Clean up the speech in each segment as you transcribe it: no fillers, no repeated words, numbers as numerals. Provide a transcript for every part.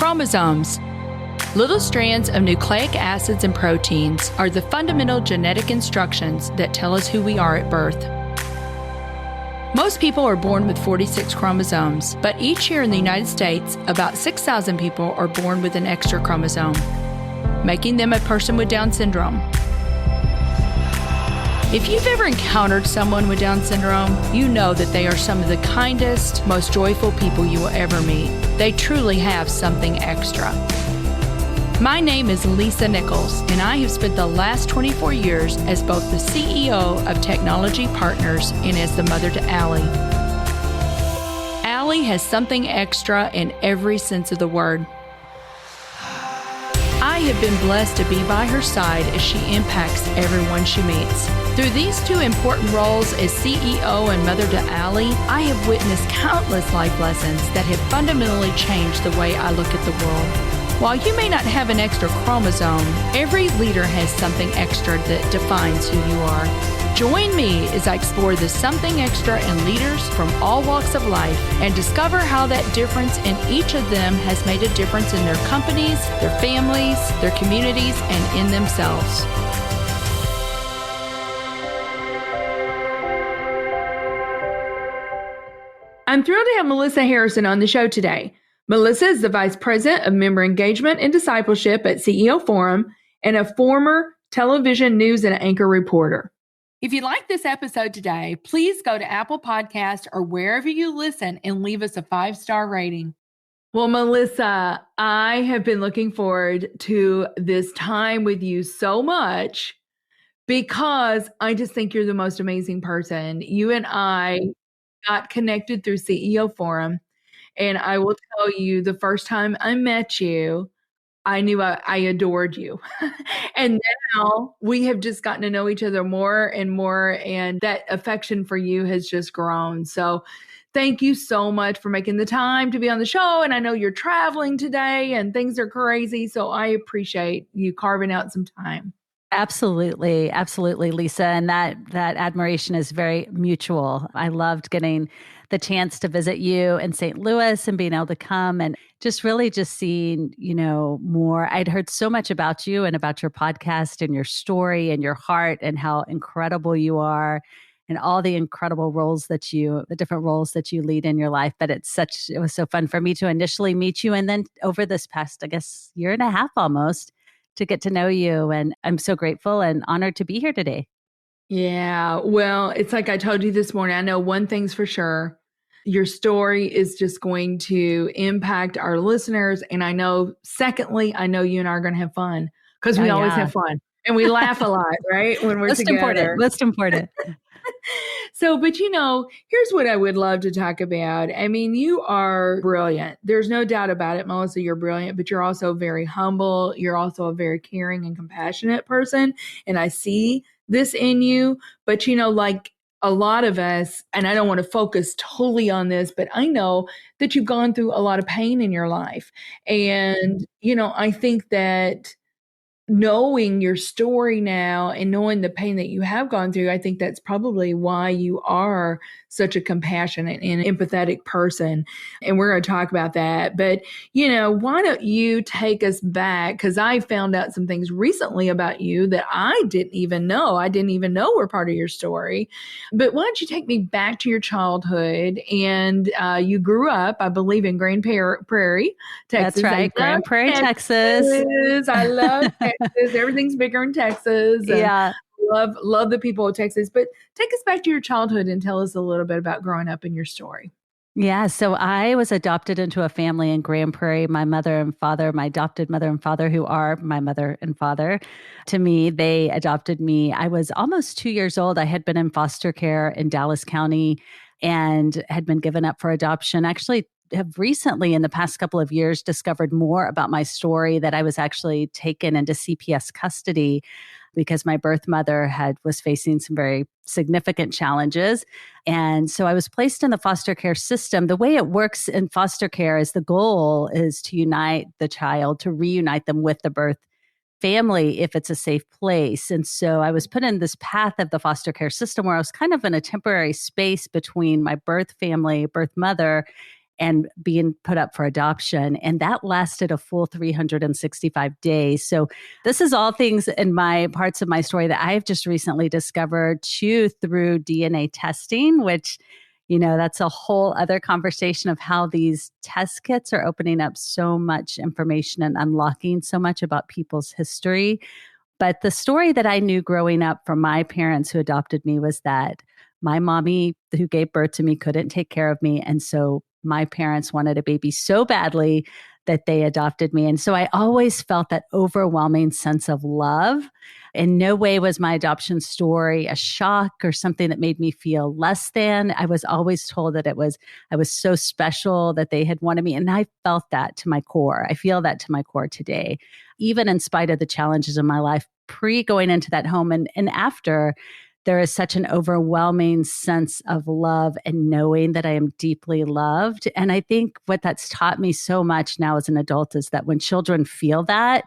Chromosomes. Little strands of nucleic acids and proteins are the fundamental genetic instructions that tell us who we are at birth. Most people are born with 46 chromosomes, but each year in the United States, about 6,000 people are born with an extra chromosome, making them a person with Down syndrome. If you've ever encountered someone with Down syndrome, you know that they are some of the kindest, most joyful people you will ever meet. They truly have something extra. My name is Lisa Nichols, and I have spent the last 24 years as both the CEO of Technology Partners and as the mother to Allie. Allie has something extra in every sense of the word. I have been blessed to be by her side as she impacts everyone she meets. Through these two important roles as CEO and mother to Allie, I have witnessed countless life lessons that have fundamentally changed the way I look at the world. While you may not have an extra chromosome, every leader has something extra that defines who you are. Join me as I explore the something extra in leaders from all walks of life and discover how that difference in each of them has made a difference in their companies, their families, their communities, and in themselves. I'm thrilled to have Melissa Harrison on the show today. Melissa is the Vice President of Member Engagement and Discipleship at CEO Forum and a former television news and anchor reporter. If you like this episode today, please go to Apple Podcasts or wherever you listen and leave us a 5-star rating. Well, Melissa, I have been looking forward to this time with you so much because I just think you're the most amazing person. You and I got connected through CEO Forum. And I will tell you, the first time I met you, I knew I adored you. And now we have just gotten to know each other more and more, and that affection for you has just grown. So thank you so much for making the time to be on the show. And I know you're traveling today and things are crazy, so I appreciate you carving out some time. Absolutely. Absolutely, Lisa. And that admiration is very mutual. I loved getting the chance to visit you in St. Louis and being able to come and just really just seeing, more. I'd heard so much about you and about your podcast and your story and your heart and how incredible you are and all the incredible the different roles that you lead in your life. But it was so fun for me to initially meet you. And then over this past, year and a half almost, to get to know you. And I'm so grateful and honored to be here today. Yeah, well, it's like I told you this morning, I know one thing's for sure. Your story is just going to impact our listeners. And I know, secondly, I know you and I are going to have fun because we always have fun and we laugh a lot, right? When we're together. Most important. So, but here's what I would love to talk about. I mean, you are brilliant. There's no doubt about it, Melissa, you're brilliant, but you're also very humble. You're also a very caring and compassionate person. And I see this in you, but like a lot of us, and I don't want to focus totally on this, but I know that you've gone through a lot of pain in your life. And, I think that knowing your story now and knowing the pain that you have gone through, I think that's probably why you are such a compassionate and empathetic person. And we're going to talk about that. But, why don't you take us back? Because I found out some things recently about you that I didn't even know. I didn't even know were part of your story. But why don't you take me back to your childhood? And you grew up, I believe, in Grand Prairie, Texas. That's right. Grand Prairie, Texas. I love Texas. Everything's bigger in Texas. Yeah. Love the people of Texas. But take us back to your childhood and tell us a little bit about growing up in your story. Yeah. So I was adopted into a family in Grand Prairie. My mother and father, my adopted mother and father, who are my mother and father to me, they adopted me. I was almost 2 years old. I had been in foster care in Dallas County and had been given up for adoption. Actually, have recently, in the past couple of years, discovered more about my story, that I was actually taken into CPS custody because my birth mother was facing some very significant challenges. And so I was placed in the foster care system. The way it works in foster care is the goal is to unite the child, to reunite them with the birth family if it's a safe place. And so I was put in this path of the foster care system where I was kind of in a temporary space between my birth family, birth mother, and being put up for adoption. And that lasted a full 365 days. So this is all things in my parts of my story that I've just recently discovered too through DNA testing, which, that's a whole other conversation of how these test kits are opening up so much information and unlocking so much about people's history. But the story that I knew growing up from my parents who adopted me was that my mommy, who gave birth to me, couldn't take care of me. And so my parents wanted a baby so badly that they adopted me. And so I always felt that overwhelming sense of love. In no way was my adoption story a shock or something that made me feel less than. I was always told that I was so special that they had wanted me. And I felt that to my core. I feel that to my core today, even in spite of the challenges of my life, pre going into that home and after. There is such an overwhelming sense of love and knowing that I am deeply loved. And I think what that's taught me so much now as an adult is that when children feel that,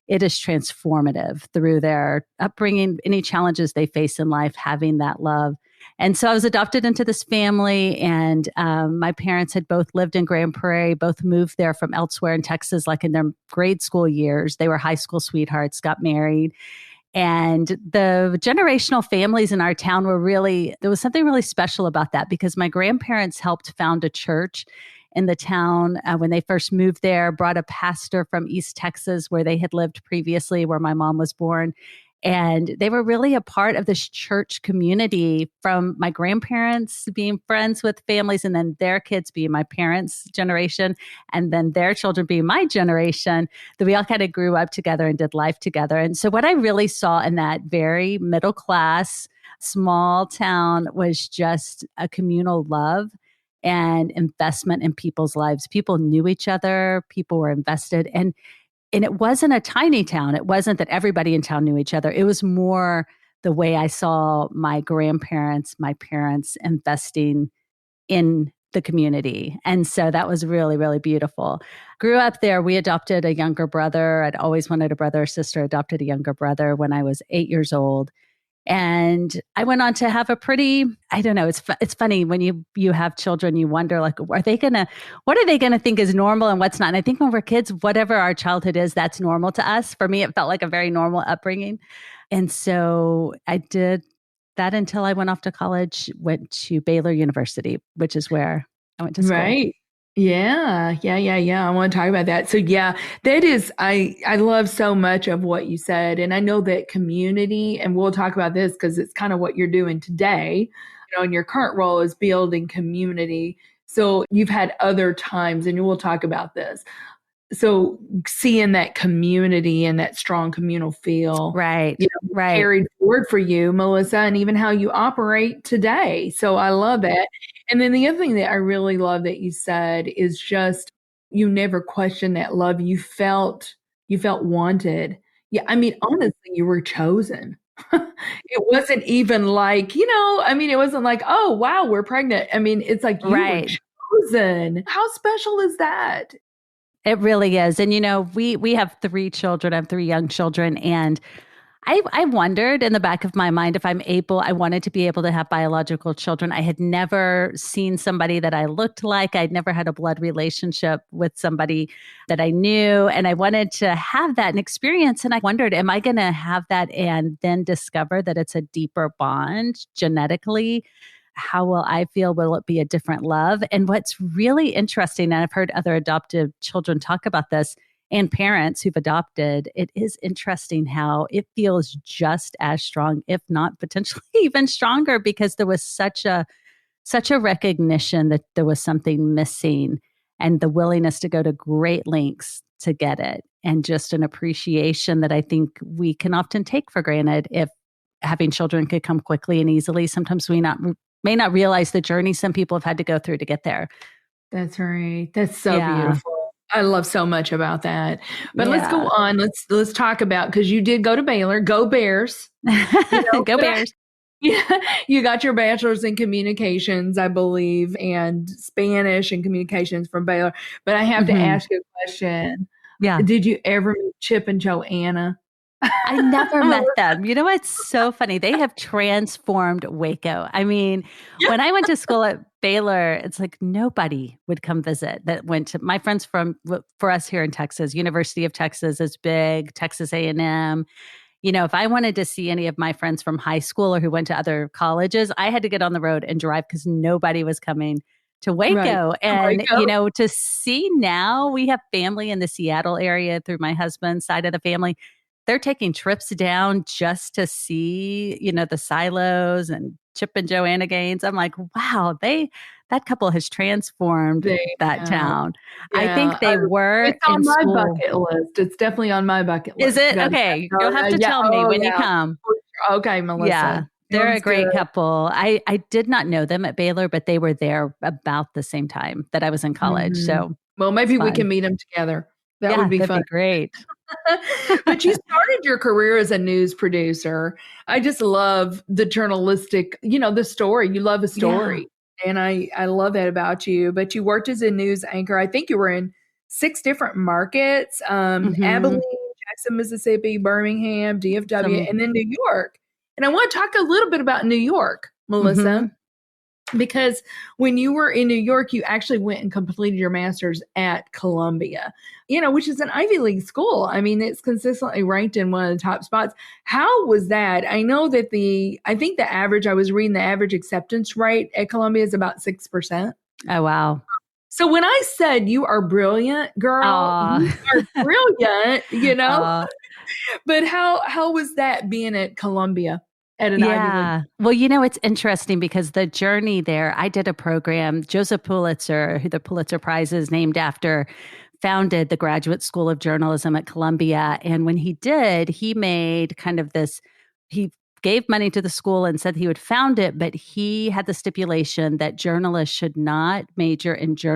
it is transformative through their upbringing, any challenges they face in life, having that love. And so I was adopted into this family, and my parents had both lived in Grand Prairie, both moved there from elsewhere in Texas, like in their grade school years. They were high school sweethearts, got married. And the generational families in our town there was something really special about that because my grandparents helped found a church in the town when they first moved there, brought a pastor from East Texas where they had lived previously, where my mom was born. And they were really a part of this church community from my grandparents being friends with families and then their kids being my parents' generation and then their children being my generation, that we all kind of grew up together and did life together. And so what I really saw in that very middle class, small town was just a communal love and investment in people's lives. People knew each other, people were invested. And it wasn't a tiny town. It wasn't that everybody in town knew each other. It was more the way I saw my grandparents, my parents investing in the community. And so that was really, really beautiful. Grew up there. We adopted a younger brother. I'd always wanted a brother or sister, adopted a younger brother when I was 8 years old. And I went on to have a pretty, I don't know, it's funny when you have children, you wonder like, what are they gonna think is normal and what's not? And I think when we're kids, whatever our childhood is, that's normal to us. For me, it felt like a very normal upbringing. And so I did that until I went off to college, went to Baylor University, which is where I went to school. Right. Yeah. I want to talk about that. So that is, I love so much of what you said. And I know that community, and we'll talk about this because it's kind of what you're doing today, in your current role is building community. So you've had other times, and we'll talk about this. So seeing that community and that strong communal feel, right, carried forward for you, Melissa, and even how you operate today. So I love that. And then the other thing that I really love that you said is just you never questioned that love. You felt wanted. Yeah, I mean, honestly, you were chosen. It wasn't even like, it wasn't like, oh, wow, we're pregnant. I mean, it's like you were chosen. How special is that? It really is. And, we have 3 children. I have 3 young children. And I wondered in the back of my mind if I wanted to be able to have biological children. I had never seen somebody that I looked like. I'd never had a blood relationship with somebody that I knew. And I wanted to have that experience. And I wondered, am I going to have that and then discover that it's a deeper bond genetically? How will I feel? Will it be a different love? And what's really interesting, and I've heard other adoptive children talk about this, and parents who've adopted, it is interesting how it feels just as strong, if not potentially even stronger, because there was such a recognition that there was something missing and the willingness to go to great lengths to get it. And just an appreciation that I think we can often take for granted if having children could come quickly and easily. Sometimes we may not realize the journey some people have had to go through to get there. That's right. That's so beautiful. I love so much about that. But let's go on. Let's talk about, because you did go to Baylor. Go Bears. Go Bears. You got your bachelor's in communications, I believe, and Spanish and communications from Baylor. But I have to ask you a question. Yeah. Did you ever meet Chip and Joanna? I never met them. You know what's so funny? They have transformed Waco. I mean, Yeah. when I went to school at Baylor, it's like nobody would come visit that went to my friends for us here in Texas. University of Texas is big, Texas A&M. You know, if I wanted to see any of my friends from high school or who went to other colleges, I had to get on the road and drive because nobody was coming to Right. Waco. And, Waco. to see now we have family in the Seattle area through my husband's side of the family. They're taking trips down just to see, the silos and Chip and Joanna Gaines. I'm like, wow, that couple has transformed They that have. town. I Yeah. think they were It's in on my school. bucket list. It's definitely on my bucket Is list to it? go to Okay. You'll have to Minnesota. Yeah. tell me Oh, when you yeah. come. For sure. Okay, Yeah, Melissa. they're a Sounds good. great couple. I did not know them at Baylor, but they were there about the same time that I was in college. Mhm. So Well, it's maybe we can fun. meet them together. That would Yeah, be that'd fun. be great. But you started your career as a news producer. I just love the journalistic, the story. You love a Yeah. story. And I love that about you. But you worked as a news anchor. I think you were in 6 different markets, Abilene, Hmm. Jackson, Mississippi, Birmingham, DFW, Some. and then New York. And I want to talk a little bit about New York, Melissa, Hmm. because when you were in New York, you actually went and completed your master's at Columbia, which is an Ivy League school. I mean, it's consistently ranked in one of the top spots. How was that? I know that I think I was reading the average acceptance rate at Columbia is about 6%. Oh, wow. So when I said you are brilliant, girl, you Aw. are brilliant, Aw. but how was that being at Columbia at an Ivy League? Yeah. Well, it's interesting because the journey there, I did a program, Joseph Pulitzer, who the Pulitzer Prize is named after, founded the Graduate School of Journalism at Columbia. And when he did, he made kind of he gave money to the school and said he would found it, but he had the stipulation that journalists should not major in their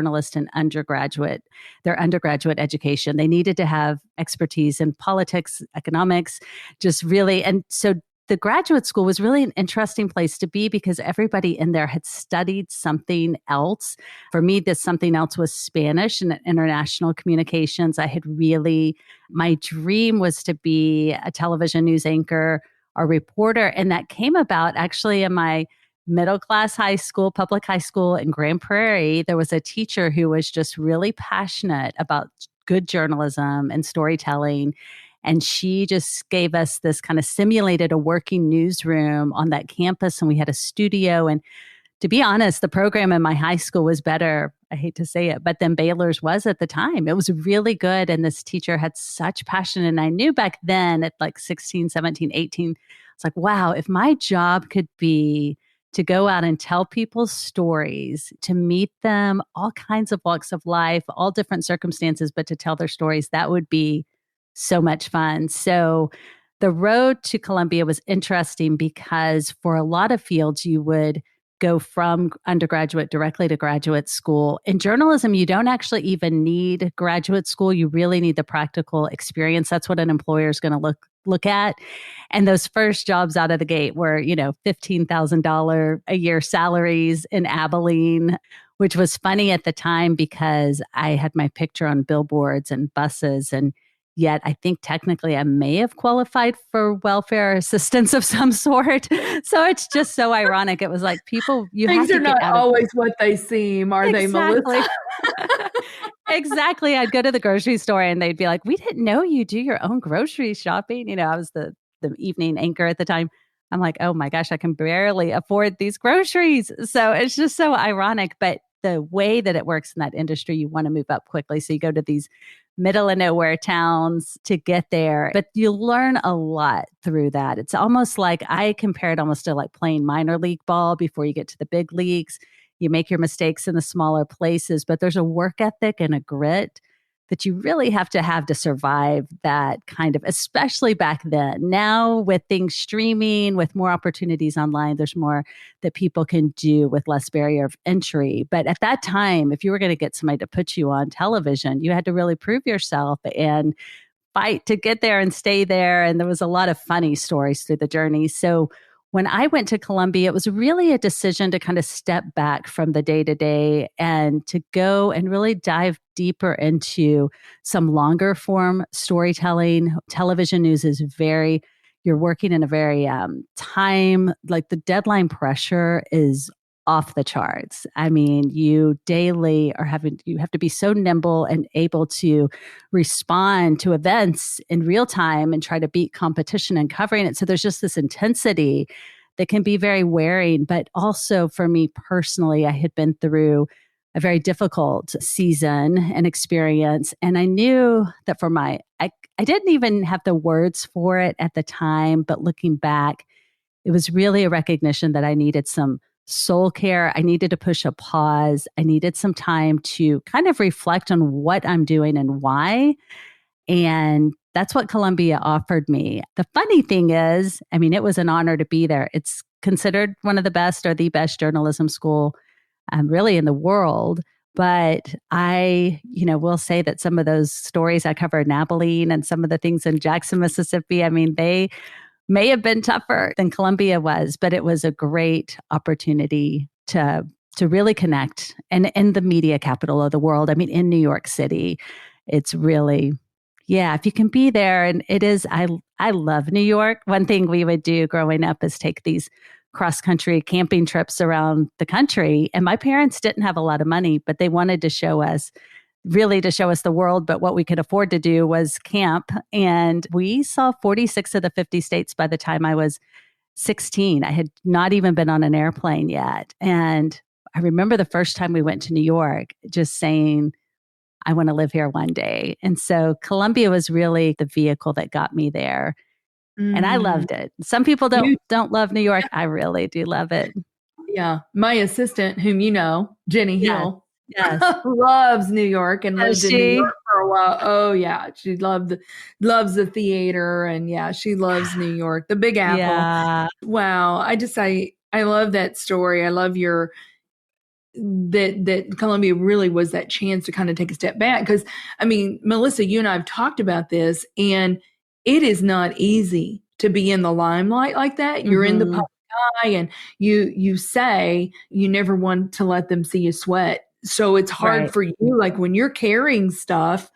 undergraduate education. They needed to have expertise in politics, economics, just really. And so the graduate school was really an interesting place to be because everybody in there had studied something else. For me, this something else was Spanish and international communications. My dream was to be a television news anchor or reporter. And that came about actually in my middle class high school, public high school in Grand Prairie. There was a teacher who was just really passionate about good journalism and storytelling. And she just gave us this kind of simulated a working newsroom on that campus. And we had a studio. And to be honest, the program in my high school was better. I hate to say it, but then Baylor's was at the time. It was really good. And this teacher had such passion. And I knew back then at like 16, 17, 18, it's like, wow, if my job could be to go out and tell people's stories, to meet them, all kinds of walks of life, all different circumstances, but to tell their stories, that would be so much fun. So the road to Columbia was interesting because for a lot of fields, you would go from undergraduate directly to graduate school. In journalism, you don't actually even need graduate school. You really need the practical experience. That's what an employer is going to look at. And those first jobs out of the gate were, $15,000 a year salaries in Abilene, which was funny at the time because I had my picture on billboards and buses, and yet I think technically I may have qualified for welfare assistance of some sort. So it's just so ironic. It was like you had Things to are get not out of always what they seem, are they, exactly. Melissa? Exactly. I'd go to the grocery store and they'd be like, "We didn't know you do your own grocery shopping." I was the evening anchor at the time. I'm like, "Oh my gosh, I can barely afford these groceries." So it's just so ironic. But the way that it works in that industry, you want to move up quickly. So you go to these middle of nowhere towns to get there. But you learn a lot through that. It's almost like I compare it almost to like playing minor league ball before you get to the big leagues. You make your mistakes in the smaller places, but there's a work ethic and a grit that you really have to survive that kind of, especially back then. Now, with things streaming, with more opportunities online, there's more that people can do with less barrier of entry. But at that time, if you were going to get somebody to put you on television, you had to really prove yourself and fight to get there and stay there. And there was a lot of funny stories through the journey. So when I went to Columbia, it was really a decision to kind of step back from the day to day and to go and really dive deeper into some longer form storytelling. Television news is you're working in a very time, like the deadline pressure is off the charts. I mean, you have to be so nimble and able to respond to events in real time and try to beat competition and covering it. So there's just this intensity that can be very wearing. But also for me personally, I had been through a very difficult season and experience. And I knew that I didn't even have the words for it at the time, but looking back, it was really a recognition that I needed some soul care. I needed to push a pause. I needed some time to kind of reflect on what I'm doing and why. And that's what Columbia offered me. The funny thing is, I mean, it was an honor to be there. It's considered one of the best or the best journalism school really in the world. But I, will say that some of those stories I covered in Abilene and some of the things in Jackson, Mississippi, I mean, they may have been tougher than Columbia was, but it was a great opportunity to really connect. And in the media capital of the world, I mean, in New York City, it's really, if you can be there. And it is, I love New York. One thing we would do growing up is take these cross-country camping trips around the country. And my parents didn't have a lot of money, but they wanted to show us the world. But what we could afford to do was camp. And we saw 46 of the 50 states by the time I was 16. I had not even been on an airplane yet. And I remember the first time we went to New York, just saying, I want to live here one day. And so Columbia was really the vehicle that got me there. And I loved it. Some people don't love New York. I really do love it. Yeah. My assistant, whom you know, Jenny Hill, yes. loves New York and lived in New York for a while. Oh yeah. She loves the theater, and she loves New York, the Big Apple. Yeah. Wow. I love that story. I love that Columbia really was that chance to kind of take a step back. Because I mean, Melissa, you and I have talked about this, and it is not easy to be in the limelight like that. You're in the public eye, and you say you never want to let them see you sweat. So it's hard for you, like when you're carrying stuff,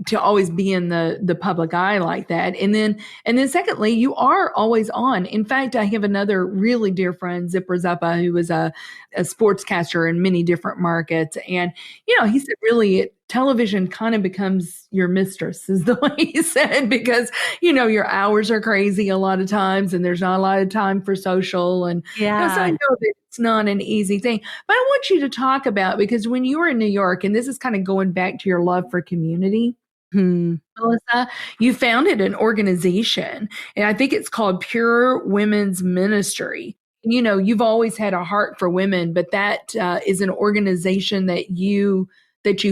to always be in the public eye like that. And then secondly, you are always on. In fact, I have another really dear friend, Zipper Zappa, who was a sportscaster in many different markets. And, he said, really, television kind of becomes your mistress, is the way he said, because, your hours are crazy a lot of times, and there's not a lot of time for social. And so I know that it's not an easy thing. But I want you to talk about, because when you were in New York, and this is kind of going back to your love for community, Melissa, you founded an organization, and I think it's called Pure Women's Ministry. You've always had a heart for women, but that is an organization that you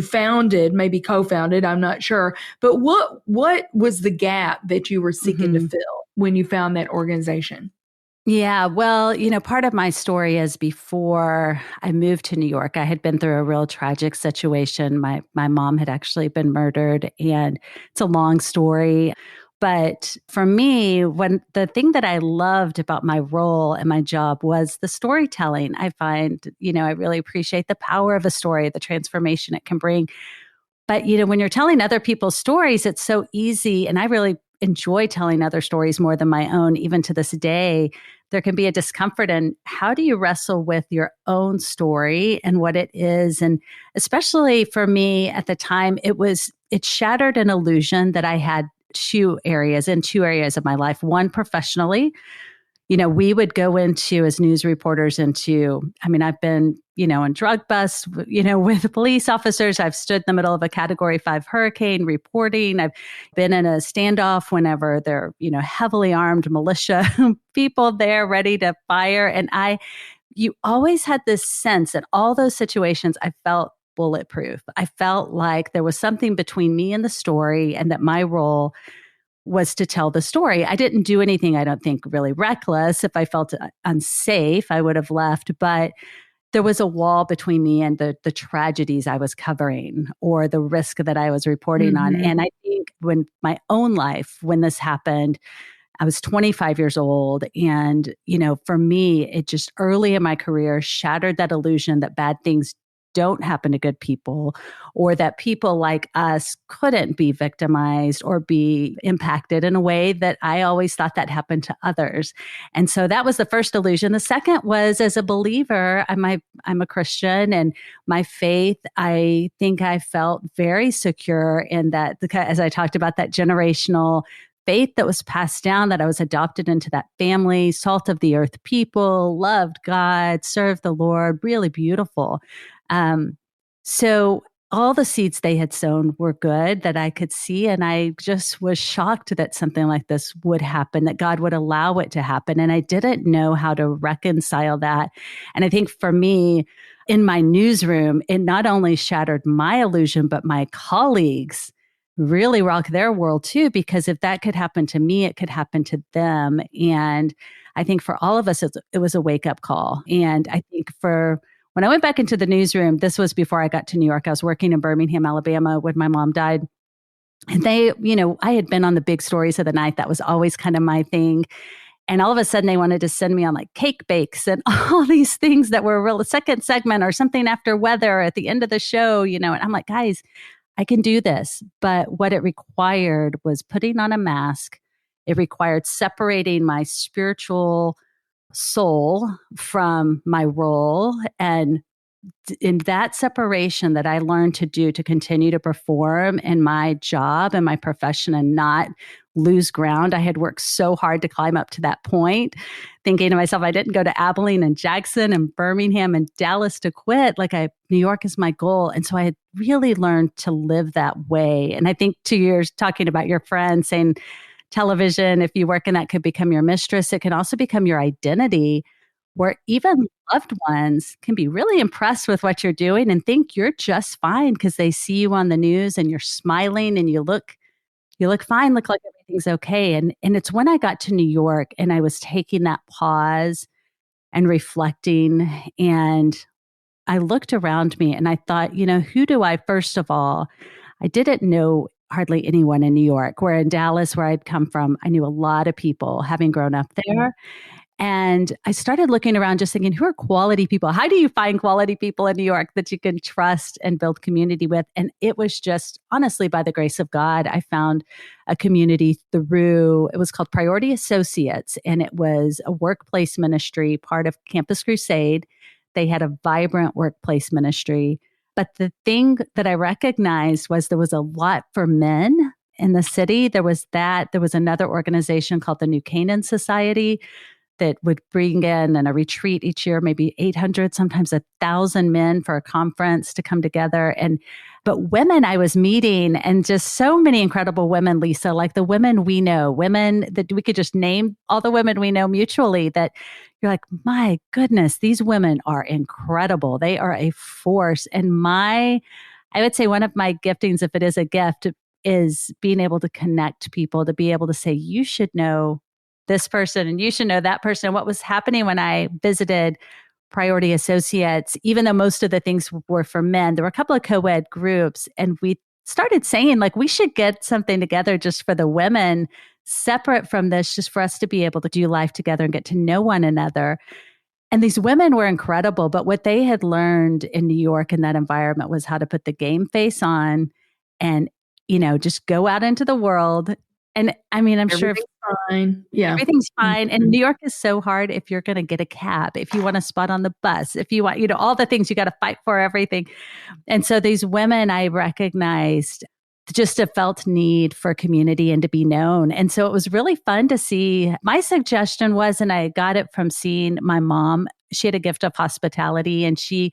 founded, maybe co-founded, I'm not sure. But what was the gap that you were seeking to fill when you found that organization? Yeah, well, part of my story is before I moved to New York, I had been through a real tragic situation. My mom had actually been murdered, and it's a long story. But for me, when the thing that I loved about my role and my job was the storytelling. I find, I really appreciate the power of a story, the transformation it can bring. But, when you're telling other people's stories, it's so easy. And I really enjoy telling other stories more than my own, even to this day. There can be a discomfort in how do you wrestle with your own story and what it is. And especially for me at the time, it shattered an illusion that I had in two areas of my life. One, professionally, we would go into, as news reporters, I've been, in drug busts, with police officers. I've stood in the middle of a Category 5 hurricane reporting. I've been in a standoff whenever they're, heavily armed militia people there ready to fire. And you always had this sense that all those situations, I felt bulletproof. I felt like there was something between me and the story, and that my role was to tell the story. I didn't do anything, I don't think, really reckless. If I felt unsafe, I would have left. But there was a wall between me and the tragedies I was covering, or the risk that I was reporting on. And I think when my own life, when this happened, I was 25 years old. And, for me, it just early in my career shattered that illusion that bad things don't happen to good people, or that people like us couldn't be victimized or be impacted in a way that I always thought that happened to others. And so that was the first illusion. The second was, as a believer, I'm a Christian, and my faith, I think I felt very secure in that, as I talked about, that generational faith that was passed down, that I was adopted into that family, salt of the earth people, loved God, served the Lord, really beautiful. So all the seeds they had sown were good that I could see. And I just was shocked that something like this would happen, that God would allow it to happen. And I didn't know how to reconcile that. And I think for me, in my newsroom, it not only shattered my illusion, but my colleagues really rocked their world too, because if that could happen to me, it could happen to them. And I think for all of us, it was a wake-up call. And I think when I went back into the newsroom, this was before I got to New York. I was working in Birmingham, Alabama when my mom died. And I had been on the big stories of the night. That was always kind of my thing. And all of a sudden they wanted to send me on like cake bakes and all these things that were a real second segment or something after weather at the end of the show, and I'm like, guys, I can do this. But what it required was putting on a mask. It required separating my spiritual soul from my role. And in that separation that I learned to do to continue to perform in my job and my profession and not lose ground. I had worked so hard to climb up to that point, thinking to myself, I didn't go to Abilene and Jackson and Birmingham and Dallas to quit. New York is my goal. And so I had really learned to live that way. And I think 2 years talking about your friend saying, television, if you work in that, could become your mistress. It can also become your identity, where even loved ones can be really impressed with what you're doing and think you're just fine because they see you on the news and you're smiling and you look fine, look like everything's okay. And it's when I got to New York and I was taking that pause and reflecting, and I looked around me and I thought, who do I, first of all, I didn't know hardly anyone in New York. Where in Dallas, where I'd come from, I knew a lot of people having grown up there. And I started looking around just thinking, who are quality people? How do you find quality people in New York that you can trust and build community with? And it was just, honestly, by the grace of God, I found a community it was called Priority Associates. And it was a workplace ministry, part of Campus Crusade. They had a vibrant workplace ministry. But the thing that I recognized was there was a lot for men in the city. There was another organization called the New Canaan Society that would bring in a retreat each year, maybe 800, sometimes 1,000 men for a conference to come together. But women I was meeting, and just so many incredible women, Lisa, like the women we know, women that we could just name all the women we know mutually, that you're like, my goodness, these women are incredible. They are a force. And I would say one of my giftings, if it is a gift, is being able to connect people, to be able to say, you should know this person and you should know that person. And what was happening when I visited Priority Associates, even though most of the things were for men, there were a couple of co-ed groups, and we started saying, we should get something together just for the women, separate from this, just for us to be able to do life together and get to know one another. And these women were incredible, but what they had learned in New York in that environment was how to put the game face on and, just go out into the world. And I mean, I'm sure fine. Yeah. Everything's fine. And New York is so hard if you're going to get a cab, if you want a spot on the bus, if you want, all the things you got to fight for, everything. And so these women I recognized just a felt need for community and to be known. And so it was really fun to see. My suggestion was, and I got it from seeing my mom, she had a gift of hospitality, and she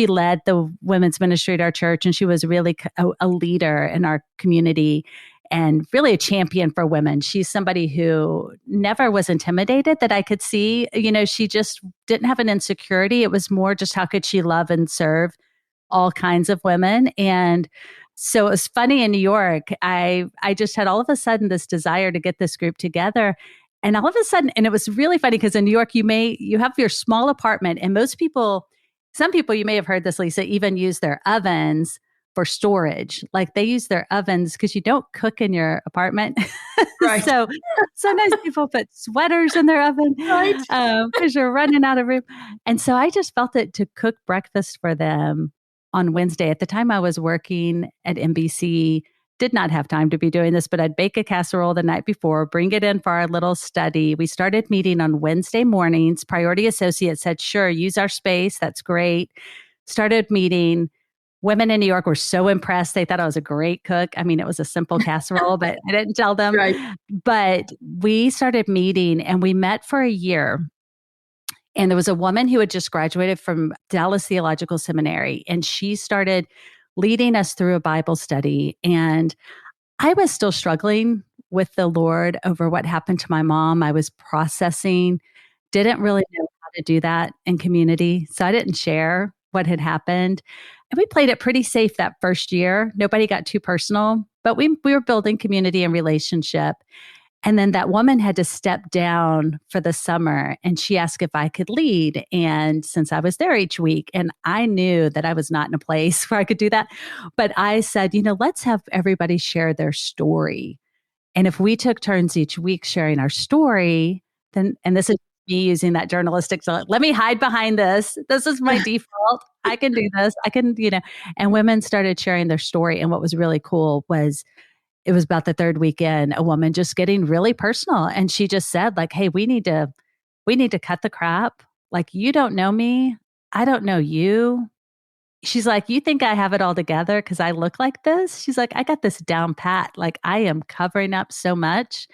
led the women's ministry at our church, and she was really a leader in our community and really a champion for women. She's somebody who never was intimidated that I could see. She just didn't have an insecurity. It was more just how could she love and serve all kinds of women. And so it was funny in New York, I just had all of a sudden this desire to get this group together. And all of a sudden, and it was really funny because in New York, you have your small apartment, and some people, you may have heard this, Lisa, even use their ovens for storage. Like they use their ovens because you don't cook in your apartment. Right. So sometimes people put sweaters in their oven Right. because you're running out of room. And so I just felt it to cook breakfast for them on Wednesday. At the time I was working at NBC, did not have time to be doing this, but I'd bake a casserole the night before, bring it in for our little study. We started meeting on Wednesday mornings. Priority Associates said, sure, use our space. That's great. Started meeting. Women in New York were so impressed. They thought I was a great cook. I mean, it was a simple casserole, but I didn't tell them. Right. But we started meeting and we met for a year. And there was a woman who had just graduated from Dallas Theological Seminary, and she started leading us through a Bible study. And I was still struggling with the Lord over what happened to my mom. I was processing, didn't really know how to do that in community. So I didn't share what had happened. And we played it pretty safe that first year. Nobody got too personal, but we were building community and relationship. And then that woman had to step down for the summer and she asked if I could lead. And since I was there each week and I knew that I was not in a place where I could do that, but I said, let's have everybody share their story. And if we took turns each week sharing our story, then, and this is me using that journalistic, so let me hide behind this. This is my default. I can do this. I can, and women started sharing their story. And what was really cool was it was about the third weekend, a woman just getting really personal. And she just said like, hey, we need to cut the crap. Like, you don't know me. I don't know you. She's like, you think I have it all together because I look like this? She's like, I got this down pat. Like I am covering up so much.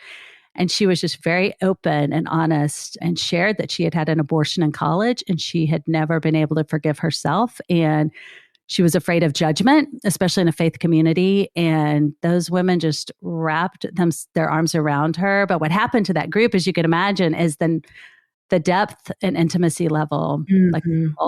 And she was just very open and honest and shared that she had had an abortion in college and she had never been able to forgive herself. And she was afraid of judgment, especially in a faith community. And those women just wrapped their arms around her. But what happened to that group, as you can imagine, is then the depth and intimacy level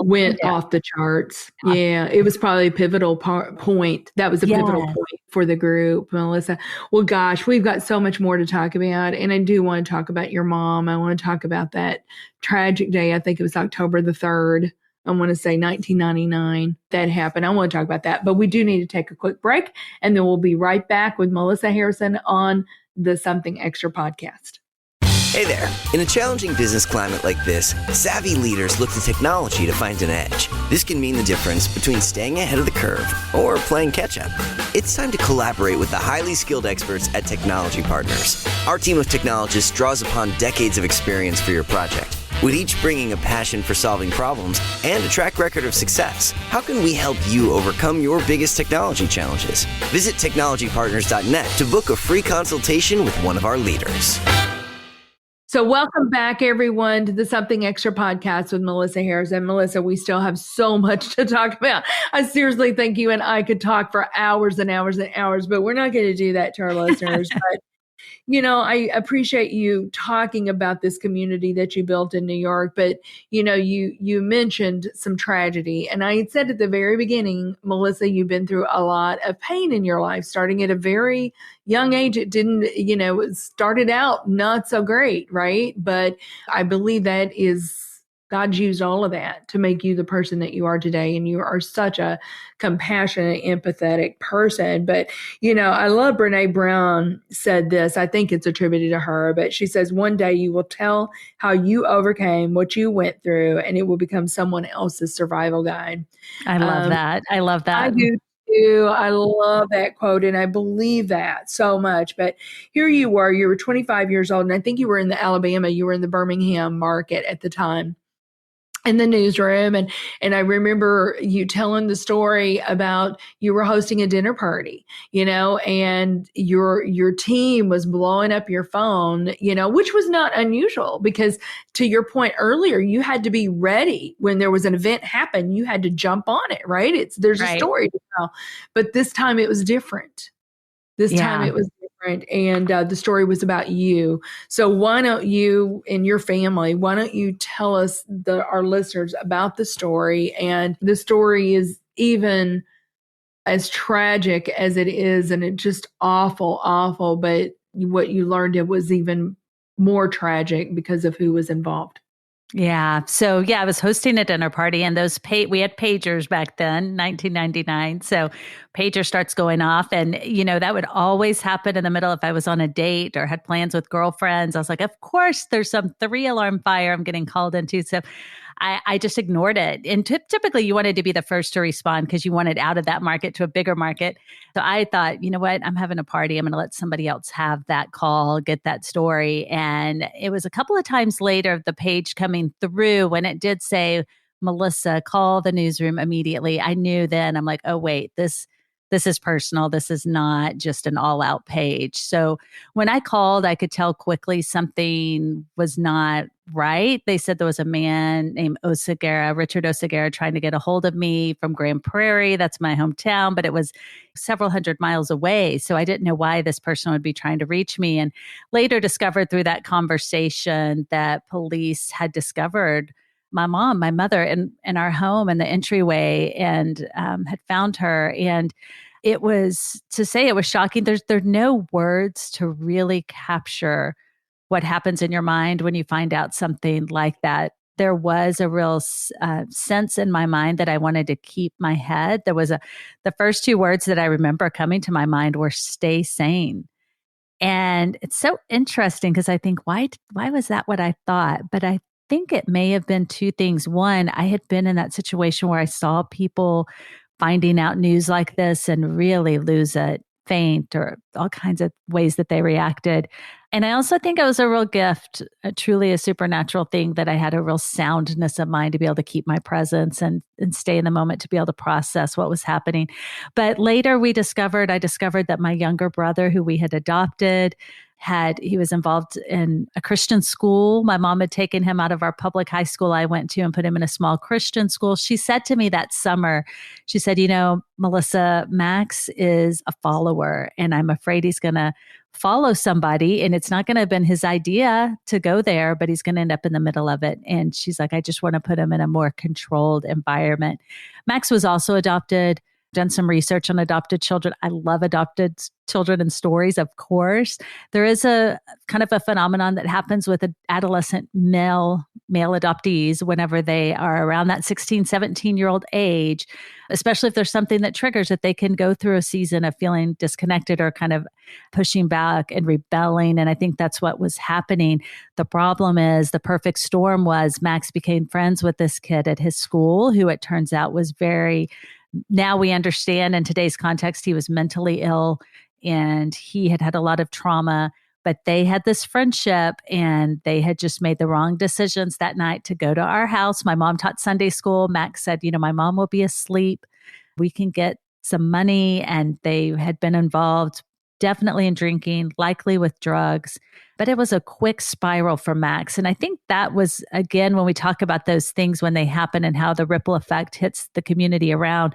went off the charts. Yeah, it was probably a pivotal point. That was a pivotal point for the group, Melissa. Well, gosh, we've got so much more to talk about. And I do want to talk about your mom. I want to talk about that tragic day. I think it was October the 3rd. I want to say 1999 that happened. I want to talk about that, but we do need to take a quick break and then we'll be right back with Melissa Harrison on the Something Extra podcast. Hey there. In a challenging business climate like this, savvy leaders look to technology to find an edge. This can mean the difference between staying ahead of the curve or playing catch up. It's time to collaborate with the highly skilled experts at Technology Partners. Our team of technologists draws upon decades of experience for your project, with each bringing a passion for solving problems and a track record of success. How can we help you overcome your biggest technology challenges? Visit technologypartners.net to book a free consultation with one of our leaders. So welcome back, everyone, to the Something Extra podcast with Melissa Harrison. Melissa, we still have so much to talk about. I seriously think you and I could talk for hours and hours and hours, but we're not going to do that to our listeners. But I appreciate you talking about this community that you built in New York, but, you mentioned some tragedy. And I had said at the very beginning, Melissa, you've been through a lot of pain in your life, starting at a very young age. It didn't, it started out not so great, right? But I believe that is God's used all of that to make you the person that you are today. And you are such a compassionate, empathetic person. But, I love Brene Brown said this. I think it's attributed to her, but she says, one day you will tell how you overcame what you went through and it will become someone else's survival guide. I love that. I love that. I do too. I love that quote and I believe that so much. But here you were 25 years old and I think you were in you were in the Birmingham market at the time, in the newsroom. And I remember you telling the story about you were hosting a dinner party, and your team was blowing up your phone, which was not unusual because to your point earlier, you had to be ready when there was an event happen, you had to jump on it, right? There's a story to tell, but this time it was different. This time it was different. And the story was about you. So why don't you and your family, why don't you tell us, our listeners, about the story? And the story is even as tragic as it is, and it's just awful, awful. But what you learned, it was even more tragic because of who was involved. Yeah. So yeah, I was hosting a dinner party and we had pagers back then, 1999. So pager starts going off and that would always happen in the middle if I was on a date or had plans with girlfriends. I was like, of course there's some 3-alarm fire I'm getting called into. So I just ignored it. And typically you wanted to be the first to respond because you wanted out of that market to a bigger market. So I thought, you know what, I'm having a party. I'm going to let somebody else have that call, get that story. And it was a couple of times later, the page coming through when it did say, Melissa, call the newsroom immediately. I knew then, I'm like, oh, wait, this is personal. This is not just an all out page. So when I called, I could tell quickly something was not right. They said there was a man named Richard Oseguera, trying to get a hold of me from Grand Prairie. That's my hometown, but it was several hundred miles away. So I didn't know why this person would be trying to reach me. And later discovered through that conversation that police had discovered my mother in our home in the entryway and had found her. And it was shocking. There are no words to really capture what happens in your mind when you find out something like that. There was a real sense in my mind that I wanted to keep my head. The first 2 words that I remember coming to my mind were stay sane. And it's so interesting because I think, why was that what I thought? But I think it may have been 2 things. One, I had been in that situation where I saw people finding out news like this and really lose it, faint, or all kinds of ways that they reacted. And I also think it was a real gift, truly a supernatural thing, that I had a real soundness of mind to be able to keep my presence and stay in the moment, to be able to process what was happening. But later I discovered that my younger brother, who we had adopted, he was involved in a Christian school. My mom had taken him out of our public high school I went to and put him in a small Christian school. She said to me that summer, she said, Melissa, Max is a follower, and I'm afraid he's going to follow somebody, and it's not going to have been his idea to go there, but he's going to end up in the middle of it. And she's like, I just want to put him in a more controlled environment. Max was also adopted. Done some research on adopted children. I love adopted children and stories, of course. There is a kind of a phenomenon that happens with adolescent male adoptees whenever they are around that 16, 17-year-old age, especially if there's something that triggers it. They can go through a season of feeling disconnected or kind of pushing back and rebelling. And I think that's what was happening. The problem is, the perfect storm was Max became friends with this kid at his school, who it turns out was now we understand in today's context, he was mentally ill and he had had a lot of trauma, but they had this friendship and they had just made the wrong decisions that night to go to our house. My mom taught Sunday school. Max said, my mom will be asleep. We can get some money. And they had been involved definitely in drinking, likely with drugs. But it was a quick spiral for Max. And I think that was, again, when we talk about those things when they happen and how the ripple effect hits the community around.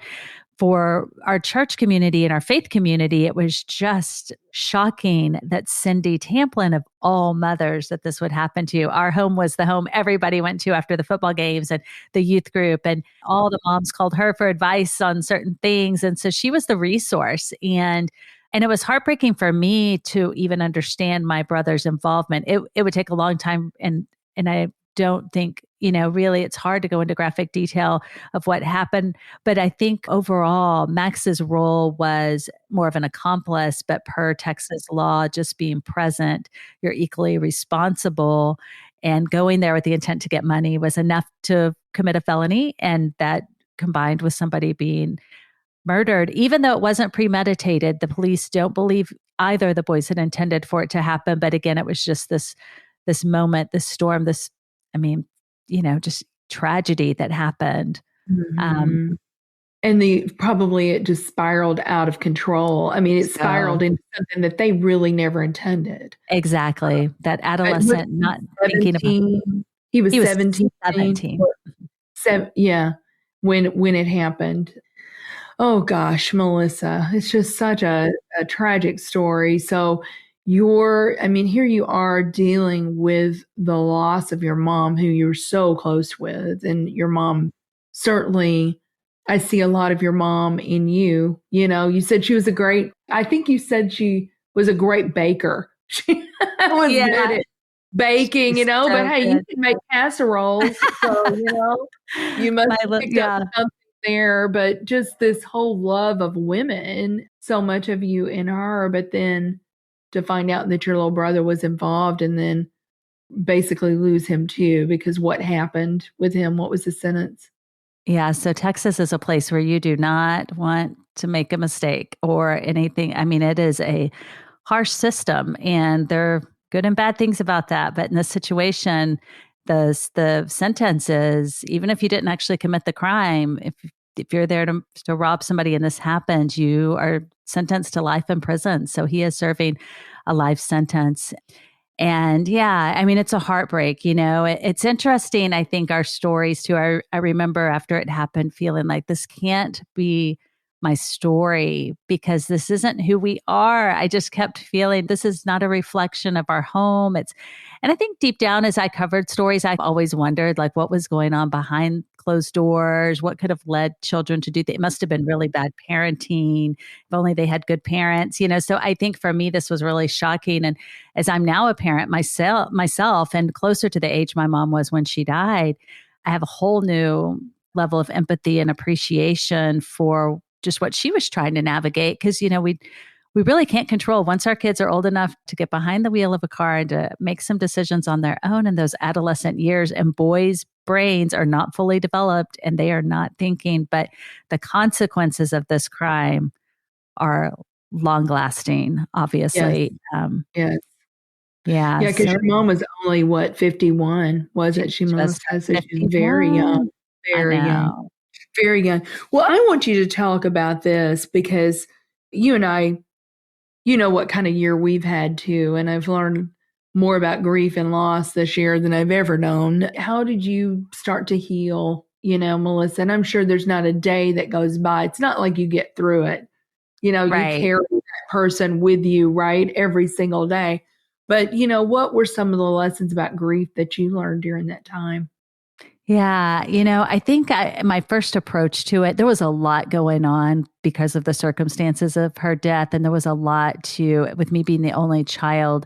For our church community and our faith community, it was just shocking that Cindy Tamplin, of all mothers, that this would happen to. Our home was the home everybody went to after the football games and the youth group, and all the moms called her for advice on certain things. And so she was the resource. And it was heartbreaking for me to even understand my brother's involvement. It would take a long time. And I don't think, really it's hard to go into graphic detail of what happened. But I think overall, Max's role was more of an accomplice, but per Texas law, just being present, you're equally responsible. And going there with the intent to get money was enough to commit a felony. And that combined with somebody being murdered, even though it wasn't premeditated. The police don't believe either of the boys had intended for it to happen. But again, it was just this moment, this storm, just tragedy that happened. Mm-hmm. And it just spiraled out of control. I mean, it spiraled into something that they really never intended. Exactly. That adolescent not 17, thinking about. He was 17. 17. Yeah. When it happened. Oh gosh, Melissa, it's just such a tragic story. So here you are dealing with the loss of your mom, who you're so close with. And your mom, certainly, I see a lot of your mom in you. You said she was I think you said she was a great baker. She was good at baking, She's but so hey, you good. can make casseroles. So, you must have picked up Yeah. something there, but just this whole love of women, so much of you in her, but then to find out that your little brother was involved and then basically lose him too, because what happened with him? What was the sentence? Yeah, so Texas is a place where you do not want to make a mistake or anything. I mean, it is a harsh system, and there are good and bad things about that. But in this situation, the sentence is, even if you didn't actually commit the crime, if you're there to rob somebody and this happens, you are sentenced to life in prison. So he is serving a life sentence. And yeah, I mean, it's a heartbreak, it's interesting. I think our stories too. I remember after it happened feeling like this can't be my story because this isn't who we are. I just kept feeling this is not a reflection of our home. And I think deep down as I covered stories, I've always wondered like what was going on behind closed doors, what could have led children to do that. It must have been really bad parenting. If only they had good parents. So I think for me, this was really shocking. And as I'm now a parent myself and closer to the age my mom was when she died, I have a whole new level of empathy and appreciation for just what she was trying to navigate. Because, we really can't control once our kids are old enough to get behind the wheel of a car and to make some decisions on their own in those adolescent years. And boys' brains are not fully developed and they are not thinking, but the consequences of this crime are long lasting, Yes, obviously. yes. Yeah. Yeah, because So your mom was only, what, 51, she wasn't she, just Melissa? So turned she's very young, 51. I very young, know. very young. Well, I want you to talk about this because you and I, you know what kind of year we've had too, and I've learned more about grief and loss this year than I've ever known. How did you start to heal, Melissa? And I'm sure there's not a day that goes by. It's not like you get through it. You Right. carry that person with you, right? Every single day. But, what were some of the lessons about grief that you learned during that time? Yeah, I think my first approach to it, there was a lot going on because of the circumstances of her death. And there was a lot with me being the only child,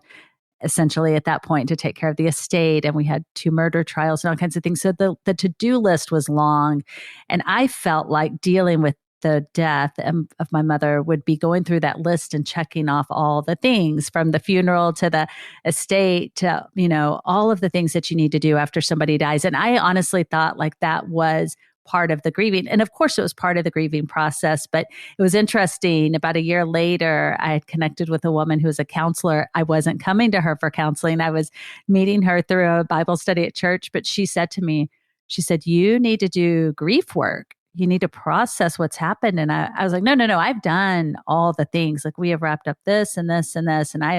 essentially at that point to take care of the estate. And we had 2 murder trials and all kinds of things. So the to-do list was long. And I felt like dealing with the death of my mother would be going through that list and checking off all the things from the funeral to the estate to, all of the things that you need to do after somebody dies. And I honestly thought like that was part of the grieving. And of course, it was part of the grieving process. But it was interesting. About a year later, I had connected with a woman who was a counselor. I wasn't coming to her for counseling. I was meeting her through a Bible study at church. But she said to me, she said, you need to do grief work. You need to process what's happened. And I was like, no, I've done all the things. Like we have wrapped up this and this and this. And I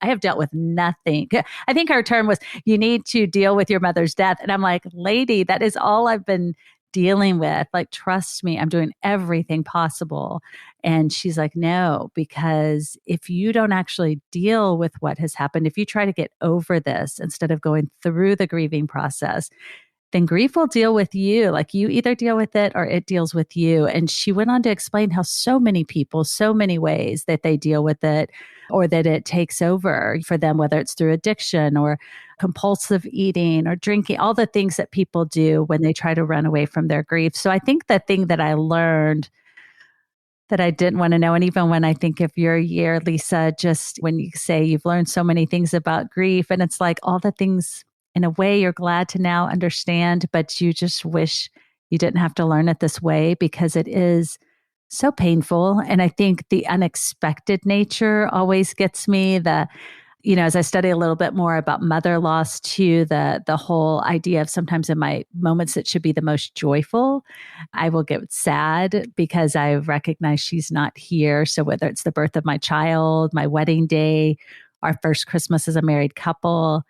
have dealt with nothing. I think her term was, you need to deal with your mother's death. And I'm like, lady, that is all I've been dealing with. Like, trust me, I'm doing everything possible. And she's like, no, because if you don't actually deal with what has happened, if you try to get over this instead of going through the grieving process, then grief will deal with you. Like you either deal with it or it deals with you. And she went on to explain how so many people, so many ways that they deal with it or that it takes over for them, whether it's through addiction or compulsive eating or drinking, all the things that people do when they try to run away from their grief. So I think the thing that I learned that I didn't want to know, and even when I think of your year, Lisa, just when you say you've learned so many things about grief, and it's like all the things in a way you're glad to now understand, but you just wish you didn't have to learn it this way because it is so painful. And I think the unexpected nature always gets me. As I study a little bit more about mother loss too, the whole idea of sometimes in my moments that should be the most joyful, I will get sad because I recognize she's not here. So whether it's the birth of my child, my wedding day, our first Christmas as a married couple,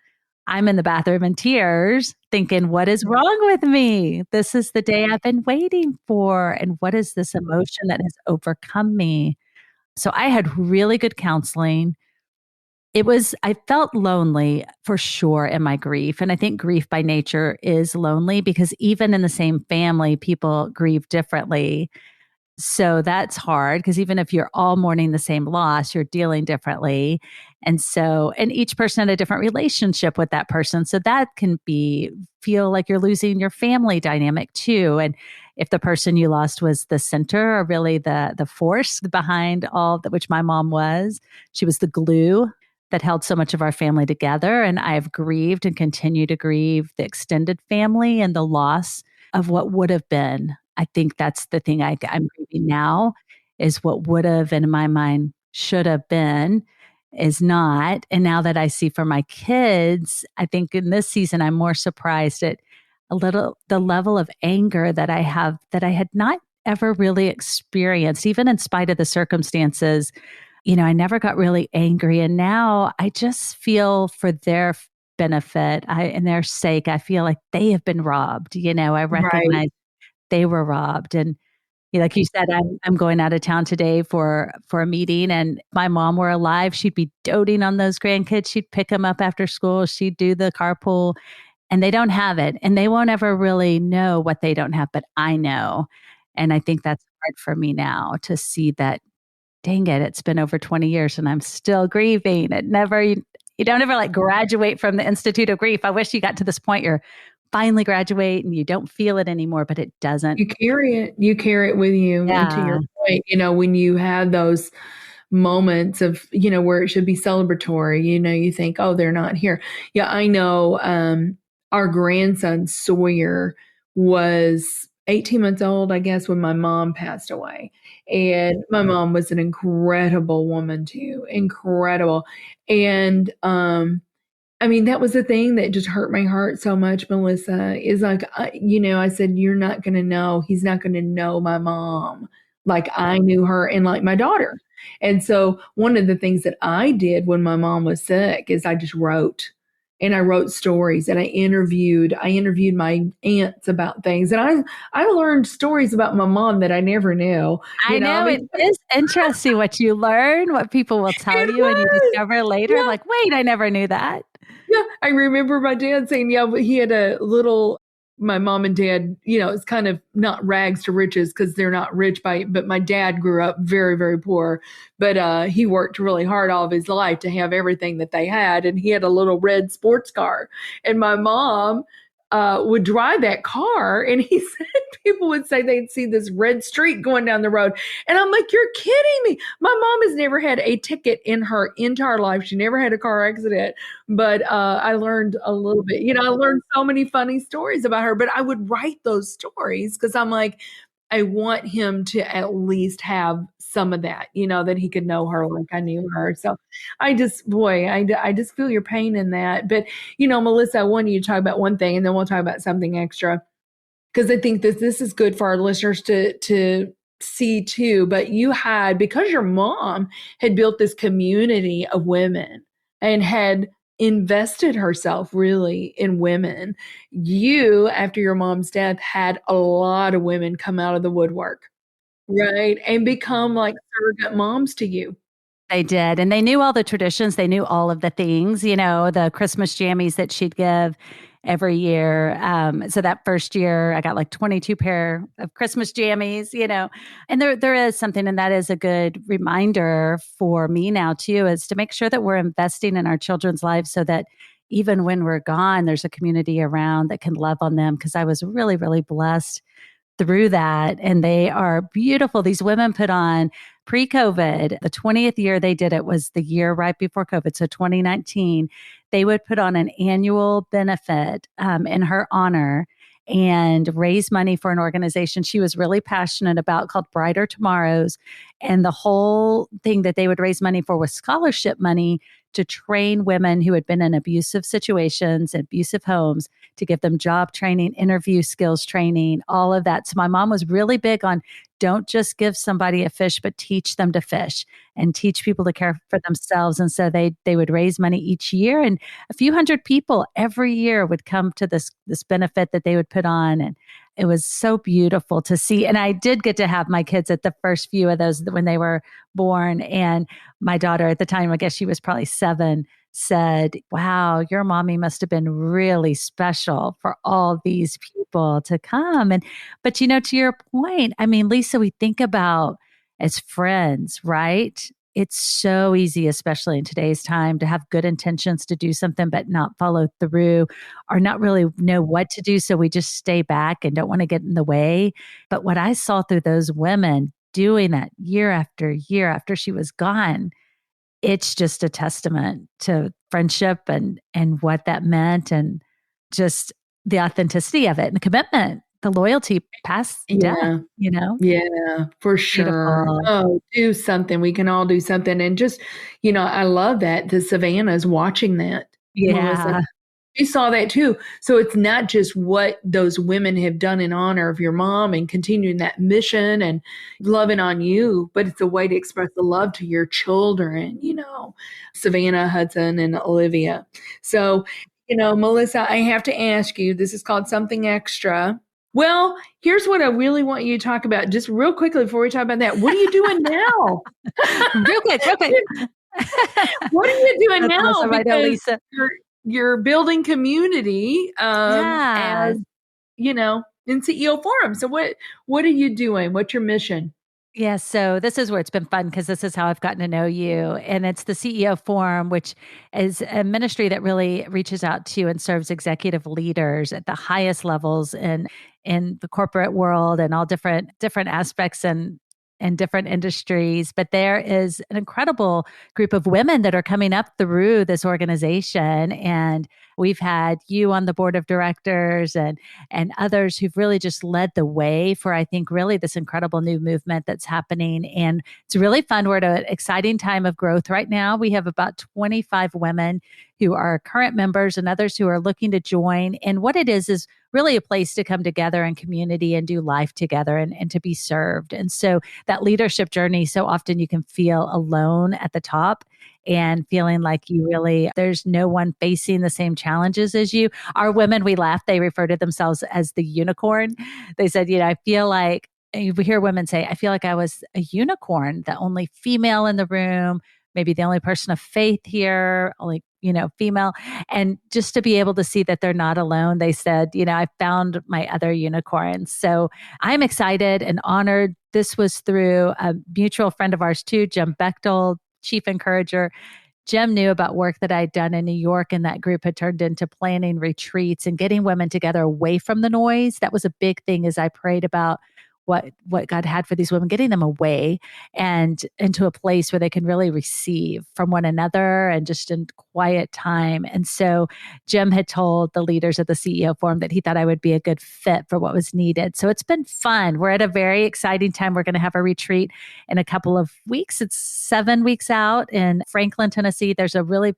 I'm in the bathroom in tears thinking, what is wrong with me? This is the day I've been waiting for. And what is this emotion that has overcome me? So I had really good counseling. I felt lonely for sure in my grief. And I think grief by nature is lonely because even in the same family, people grieve differently. So that's hard because even if you're all mourning the same loss, you're dealing differently. And each person had a different relationship with that person. So that can feel like you're losing your family dynamic too. And if the person you lost was the center or really the force behind all that, which my mom was, she was the glue that held so much of our family together. And I've grieved and continue to grieve the extended family and the loss of what would have been. I think that's the thing I'm grieving now is what would have, in my mind, should have been is not. And now that I see for my kids, I think in this season, I'm more surprised at the level of anger that I have that I had not ever really experienced, even in spite of the circumstances. I never got really angry. And now I just feel for their benefit, and their sake, I feel like they have been robbed. I Right. recognize they were robbed. And like you said, I'm going out of town today for a meeting, and my mom were alive, she'd be doting on those grandkids. She'd pick them up after school. She'd do the carpool, and they don't have it. And they won't ever really know what they don't have, but I know. And I think that's hard for me now to see that, dang it, it's been over 20 years and I'm still grieving. You don't ever like graduate from the Institute of Grief. I wish you got to this point you're finally graduate and you don't feel it anymore, but it doesn't. You carry it with you. And to your Yeah. point, when you have those moments of, where it should be celebratory, you think, oh, they're not here. Yeah, I know. Our grandson Sawyer was 18 months old, I guess, when my mom passed away. And my mom was an incredible woman too, incredible. And that was the thing that just hurt my heart so much, Melissa, is like, I said, you're not going to know. He's not going to know my mom like I knew her and like my daughter. And so one of the things that I did when my mom was sick is I just wrote. And I wrote stories and I interviewed my aunts about things. And I learned stories about my mom that I never knew. I know it is interesting what you learn, what people will tell It you, and you was. discover later, Yeah. like, wait, I never knew that. Yeah, I remember my dad saying, yeah, but he had my mom and dad, it's kind of not rags to riches because they're not rich but my dad grew up very, very poor, but he worked really hard all of his life to have everything that they had. And he had a little red sports car. And my mom would drive that car, and he said people would say they'd see this red streak going down the road. And I'm like, you're kidding me. My mom has never had a ticket in her entire life. She never had a car accident. But I learned a little bit. I learned so many funny stories about her, but I would write those stories because I'm like, I want him to at least have some of that, that he could know her like I knew her. So I just feel your pain in that. But, Melissa, I want you to talk about one thing and then we'll talk about something extra. Because I think that this is good for our listeners to see too. But because your mom had built this community of women and had invested herself really in women, you, after your mom's death, had a lot of women come out of the woodwork, right? And become like surrogate moms to you. They did. And they knew all the traditions. They knew all of the things, the Christmas jammies that she'd give every year. So that first year, I got like 22 pair of Christmas jammies, and there is something, and that is a good reminder for me now too, is to make sure that we're investing in our children's lives so that even when we're gone, there's a community around that can love on them. Because I was really, really blessed through that. And they are beautiful. These women put on pre-COVID, the 20th year they did it was the year right before COVID. So 2019, they would put on an annual benefit in her honor and raise money for an organization she was really passionate about called Brighter Tomorrows. And the whole thing that they would raise money for was scholarship money to train women who had been in abusive situations, abusive homes, to give them job training, interview skills training, all of that. So my mom was really big on don't just give somebody a fish, but teach them to fish and teach people to care for themselves. And so they would raise money each year, and a few hundred people every year would come to this benefit that they would put on. And it was so beautiful to see. And I did get to have my kids at the first few of those when they were born. And my daughter at the time, I guess she was probably 7, said, wow, your mommy must have been really special for all these people to come. But to your point, I mean, Lisa, we think about as friends, right? It's so easy, especially in today's time, to have good intentions to do something, but not follow through or not really know what to do. So we just stay back and don't want to get in the way. But what I saw through those women doing that year after she was gone, it's just a testament to friendship and what that meant, and just the authenticity of it and the commitment, the loyalty past death, Yeah. Yeah, for sure. Beautiful. Oh, do something. We can all do something. And just, I love that the Savannah's watching that, Melissa. Yeah. She saw that too. So it's not just what those women have done in honor of your mom and continuing that mission and loving on you, but it's a way to express the love to your children, Savannah, Hudson, and Olivia. So, Melissa, I have to ask you, this is called Something Extra. Well, here's what I really want you to talk about, just real quickly before we talk about that. What are you doing now? Real quick. What are you doing now? Awesome. I know, Lisa. You're building community Yeah. as, in CEO Forum. So what are you doing? What's your mission? Yeah, so this is where it's been fun because this is how I've gotten to know you. And it's the CEO Forum, which is a ministry that really reaches out to and serves executive leaders at the highest levels in the corporate world and all different aspects and different industries. But there is an incredible group of women that are coming up through this organization. And we've had you on the board of directors and others who've really just led the way for, I think, really this incredible new movement that's happening. And it's really fun. We're at an exciting time of growth right now. We have about 25 women who are current members and others who are looking to join. And what it is really a place to come together in community and do life together and to be served. And so that leadership journey, so often you can feel alone at the top and feeling like there's no one facing the same challenges as you. Our women, we laugh, they refer to themselves as the unicorn. They said, I feel like, you hear women say, I feel like I was a unicorn, the only female in the room, maybe the only person of faith here, only, female. And just to be able to see that they're not alone, they said, I found my other unicorns. So I'm excited and honored. This was through a mutual friend of ours too, Jim Bechtel, chief encourager. Jim knew about work that I'd done in New York, and that group had turned into planning retreats and getting women together away from the noise. That was a big thing as I prayed about what God had for these women, getting them away and into a place where they can really receive from one another and just in quiet time. And so Jim had told the leaders of the CEO Forum that he thought I would be a good fit for what was needed. So it's been fun. We're at a very exciting time. We're going to have a retreat in a couple of weeks. It's 7 weeks out in Franklin, Tennessee. There's a really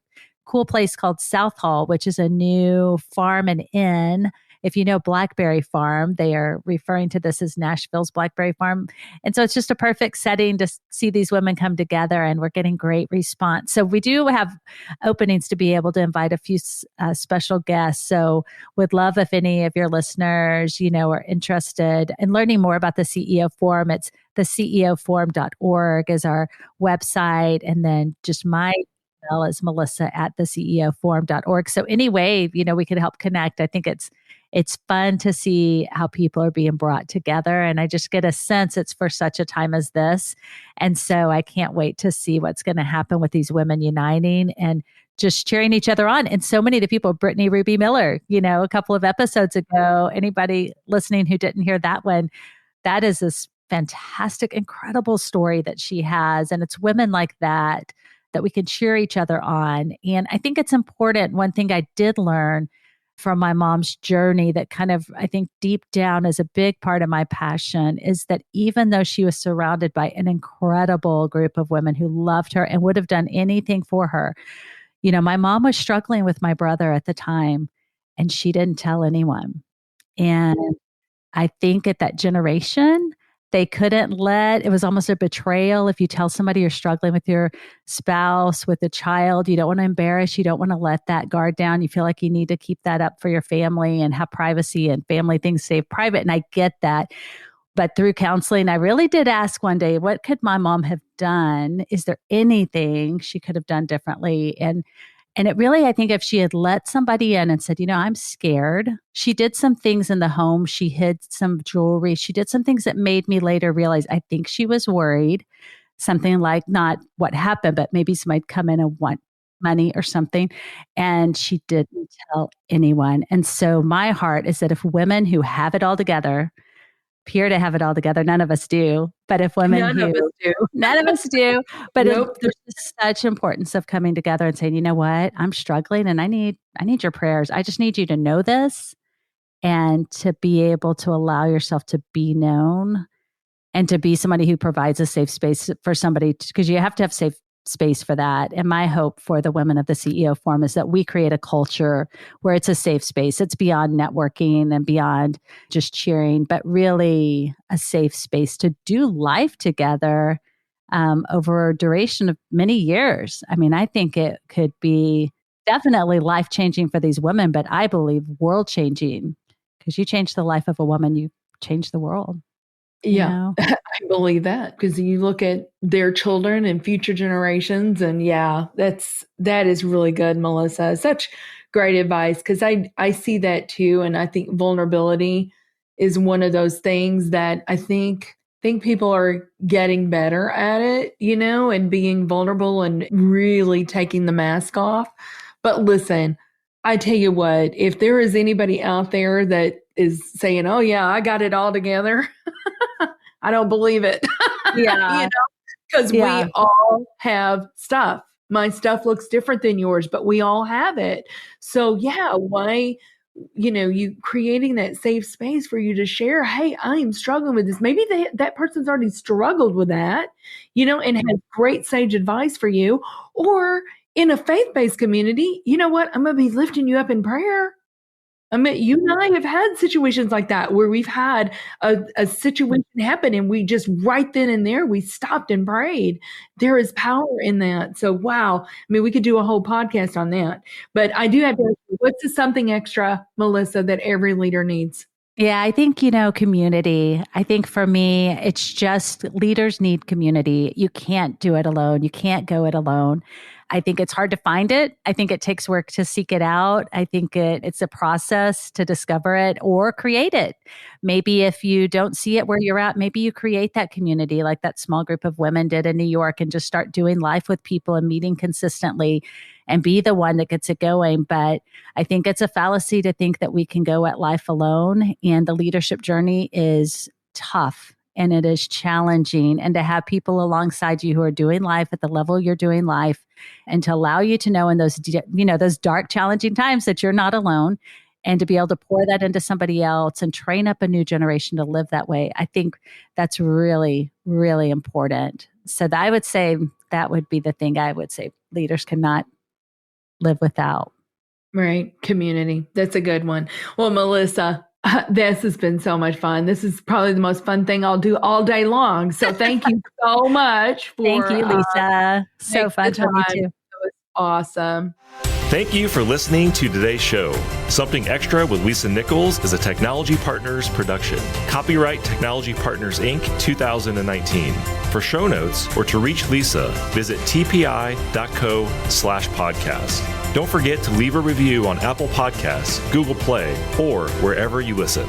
cool place called South Hall, which is a new farm and inn. If you know Blackberry Farm, they are referring to this as Nashville's Blackberry Farm. And so it's just a perfect setting to see these women come together, and we're getting great response. So we do have openings to be able to invite a few special guests. So would love if any of your listeners, are interested in learning more about the CEO Forum. It's theceoforum.org is our website. And then just my email is melissa@theceoforum.org. So anyway, we can help connect. I think it's fun to see how people are being brought together. And I just get a sense it's for such a time as this. And so I can't wait to see what's going to happen with these women uniting and just cheering each other on. And so many of the people, Brittany Ruby Miller, a couple of episodes ago, anybody listening who didn't hear that one, that is this fantastic, incredible story that she has. And it's women like that we can cheer each other on. And I think it's important. One thing I did learn from my mom's journey that kind of, I think deep down is a big part of my passion, is that even though she was surrounded by an incredible group of women who loved her and would have done anything for her, my mom was struggling with my brother at the time, and she didn't tell anyone. And I think at that generation, they couldn't it was almost a betrayal. If you tell somebody you're struggling with your spouse, with a child, you don't want to embarrass, you don't want to let that guard down. You feel like you need to keep that up for your family and have privacy, and family things stay private. And I get that. But through counseling, I really did ask one day, what could my mom have done? Is there anything she could have done differently? And And it really, I think if she had let somebody in and said, I'm scared. She did some things in the home. She hid some jewelry. She did some things that made me later realize I think she was worried. Something like not what happened, but maybe somebody'd come in and want money or something. And she didn't tell anyone. And so my heart is that if women who have it all together, appear to have it all together, none of us do, but if women None of us do. none of us do, but Nope. there's just such importance of coming together and saying, you know what, I'm struggling and I need your prayers. I just need you to know this and to be able to allow yourself to be known and to be somebody who provides a safe space for somebody, because you have to have safe space for that. And my hope for the women of the CEO Forum is that we create a culture where it's a safe space. It's beyond networking and beyond just cheering, but really a safe space to do life together over a duration of many years. I mean, I think it could be definitely life-changing for these women, but I believe world-changing, because you change the life of a woman, you change the world. Yeah, I believe that, because you look at their children and future generations, and that is really good, Melissa. Such great advice, because I see that too, and I think vulnerability is one of those things that I think people are getting better at it, and being vulnerable and really taking the mask off. But listen, I tell you what, if there is anybody out there that is saying, "Oh yeah, I got it all together," I don't believe it. Yeah. Because we all have stuff. My stuff looks different than yours, but we all have it. So why, you creating that safe space for you to share, hey, I am struggling with this. Maybe that person's already struggled with that, and has great sage advice for you. Or in a faith-based community, you know what? I'm going to be lifting you up in prayer. I mean, you and I have had situations like that where we've had a situation happen and we just right then and there, we stopped and prayed. There is power in that. So, wow. I mean, we could do a whole podcast on that. But I do have to ask you, what's the something extra, Melissa, that every leader needs? Yeah, I think, community. I think for me, it's just leaders need community. You can't do it alone. You can't go it alone. I think it's hard to find it. I think it takes work to seek it out. I think it's a process to discover it or create it. Maybe if you don't see it where you're at, maybe you create that community like that small group of women did in New York and just start doing life with people and meeting consistently and be the one that gets it going. But I think it's a fallacy to think that we can go at life alone. And the leadership journey is tough and it is challenging. And to have people alongside you who are doing life at the level you're doing life and to allow you to know in those, those dark, challenging times that you're not alone and to be able to pour that into somebody else and train up a new generation to live that way. I think that's really, really important. So I would say that would be the thing I would say leaders cannot live without. Right. Community. That's a good one. Well, Melissa, this has been so much fun. This is probably the most fun thing I'll do all day long. So thank you so much for Thank you, Lisa. So fun to meet you. It was awesome. Thank you for listening to today's show. Something Extra with Lisa Nichols is a Technology Partners production. Copyright Technology Partners, Inc. 2019. For show notes or to reach Lisa, visit tpi.co/podcast. Don't forget to leave a review on Apple Podcasts, Google Play, or wherever you listen.